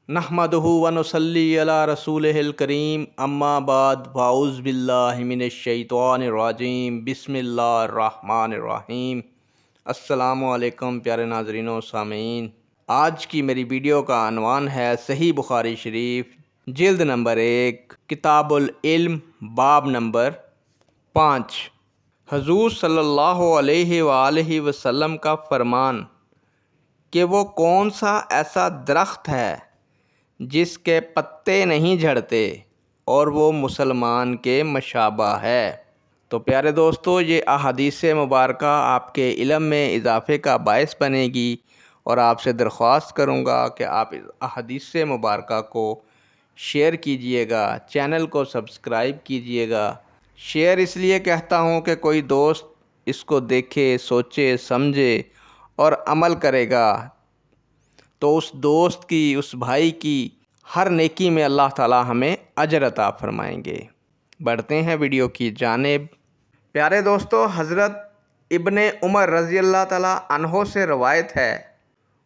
नहमदुहु व नुसल्ली अला रसूलिहिल करीम अम्मा बाद फाउज़ बिल्लाहि मिनश शैतानिर रजीम बिस्मिल्लाहिर रहमानिर रहीम। अस्सलामु अलैकुम प्यारे नाज़रीन सामीन। आज की मेरी वीडियो का अनवान है सही बुखारी शरीफ, जिल्द नंबर 1, किताबुल इल्म, बाब नंबर 5। हुज़ूर सल्लल्लाहु अलैहि वालैहि वसल्लम का फरमान कि वो कौन सा ऐसा दरख्त है जिसके पत्ते नहीं झड़ते और वो मुसलमान के मशाबा है। तो प्यारे दोस्तों, ये अहादीस मुबारक आपके इल्म में इजाफ़े का बायस बनेगी और आपसे दरख्वास्त करूँगा कि आप इस अहादीस मुबारक को शेयर कीजिएगा, चैनल को सब्सक्राइब कीजिएगा। शेयर इसलिए कहता हूँ कि कोई दोस्त इसको देखे, सोचे, समझे और अमल करेगा तो उस दोस्त की, उस भाई की हर नेकी में अल्लाह ताला हमें अजर अता फरमाएंगे। बढ़ते हैं वीडियो की जानिब। प्यारे दोस्तों, हज़रत इब्ने उमर रज़ी अल्लाह ताला अन्हो से रवायत है,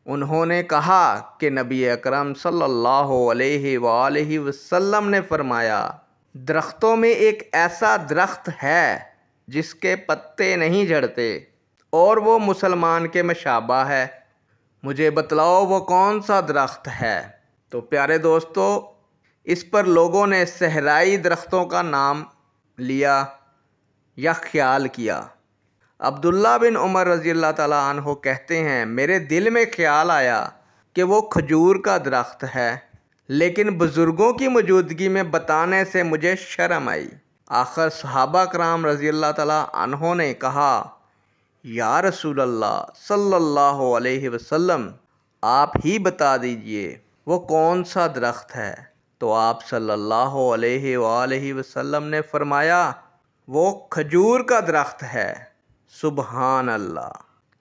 उन्होंने कहा कि नबी अकरम सल्लल्लाहु अलैहि वसल्लम ने फरमाया, दरख्तों में एक ऐसा दरख्त है जिसके पत्ते नहीं झड़ते और वो मुसलमान के मशाबा है। मुझे बतलाओ वो कौन सा दरख्त है। तो प्यारे दोस्तों, इस पर लोगों ने सहराई दरख्तों का नाम लिया या ख्याल किया। अब्दुल्ला बिन उमर रज़ी अल्लाह ताला अन्हो कहते हैं, मेरे दिल में ख्याल आया कि वो खजूर का दरख्त है, लेकिन बुज़ुर्गों की मौजूदगी में बताने से मुझे शर्म आई। आखिर सहाबा कराम रज़ी अल्लाह ताला अन्हो ने कहा, या रसूल अल्लाह सल्लल्लाहु अलैहि वसल्लम, आप ही बता दीजिए वो कौन सा दरख्त है। तो आप सल्लल्लाहु अलैहि वसल्लम ने फरमाया, वो खजूर का दरख्त है। सुबहान अल्लाह।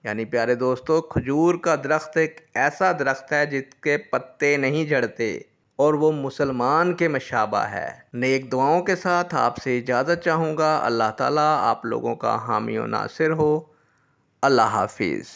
यानी प्यारे दोस्तों, खजूर का दरख्त एक ऐसा दरख्त है जिसके पत्ते नहीं झड़ते और वो मुसलमान के मशाबा है। नेक दुआओं के साथ आपसे इजाज़त चाहूँगा। अल्लाह ताला आप लोगों का हामी और नासिर हो। अल्लाह हाफिज़।